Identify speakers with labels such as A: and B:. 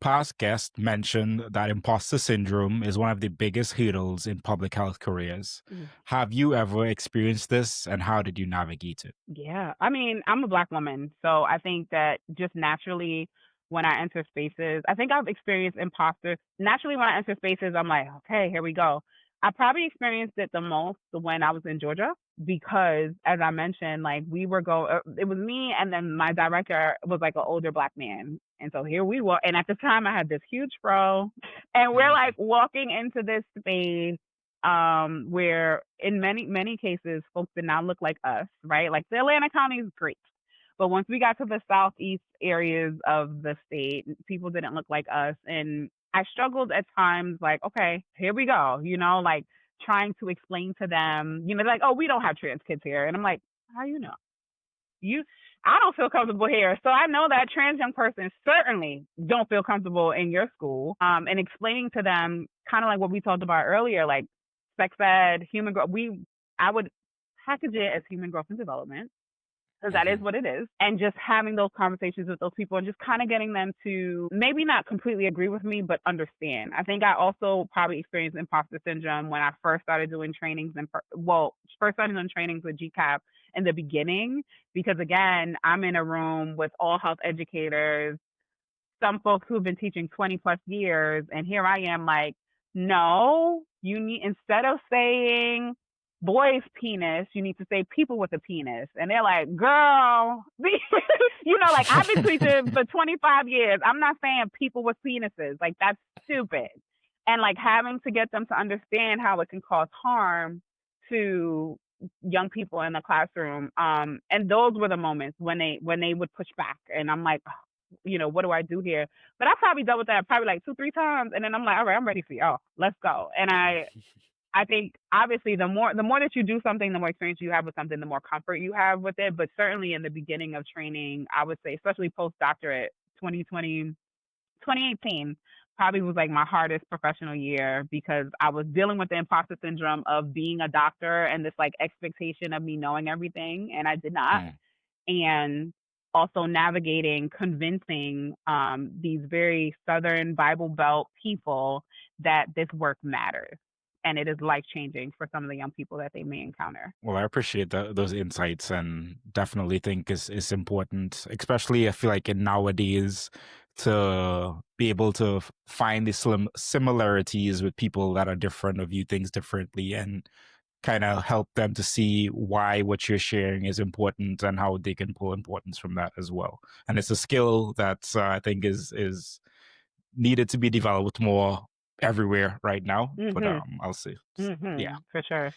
A: past guest mentioned that imposter syndrome is one of the biggest hurdles in public health careers.
B: Mm.
A: Have you ever experienced this and how did you navigate it?
B: Yeah. I mean, I'm a Black woman, so I think that just naturally when I enter spaces, I think I've experienced imposter. Naturally, when I enter spaces, I'm like, okay, here we go. I probably experienced it the most when I was in Georgia because, as I mentioned, like it was me and then my director was like an older Black man. And so here we were. And at the time, I had this huge fro, and we're like walking into this space where in many cases folks did not look like us, right? Like the Atlanta County is great, but once we got to the southeast areas of the state, people didn't look like us, and I struggled at times. Like, okay, here we go, like trying to explain to them, like, oh, we don't have trans kids here, and I'm like, how you? I don't feel comfortable here, so I know that trans young person certainly don't feel comfortable in your school. And explaining to them, kind of like what we talked about earlier, like sex ed, human growth. I would package it as human growth and development because that is
A: Mhm.
B: what it is. And just having those conversations with those people and just kind of getting them to maybe not completely agree with me, but understand. I think I also probably experienced imposter syndrome when I first started doing trainings first started doing trainings with GCAP in the beginning, because again, I'm in a room with all health educators, some folks who've been teaching 20 plus years, and here I am like, no, you need, instead of saying boy's penis, you need to say people with a penis. And they're like, girl, like I've been teaching for 25 years. I'm not saying people with penises. Like that's stupid. And like having to get them to understand how it can cause harm to young people in the classroom. And those were the moments when they would push back. And I'm like, what do I do here? But I probably dealt with that probably like 2, 3 times. And then I'm like, all right, I'm ready for y'all. Let's go. And I think obviously the more that you do something, the more experience you have with something, the more comfort you have with it. But certainly in the beginning of training, I would say, especially postdoctorate, 2020, 2018 probably was like my hardest professional year because I was dealing with the imposter syndrome of being a doctor and this like expectation of me knowing everything, and I did not.
A: Mm.
B: And also navigating, convincing these very Southern Bible Belt people that this work matters and it is life changing for some of the young people that they may encounter.
A: Well, I appreciate those insights and definitely think is important, especially I feel like in nowadays to be able to find the similarities with people that are different or view things differently and kind of help them to see why what you're sharing is important and how they can pull importance from that as well. And it's a skill that I think is needed to be developed more everywhere right now. But
B: Mhm.
A: I'll say, yeah.
B: Mhm. For sure.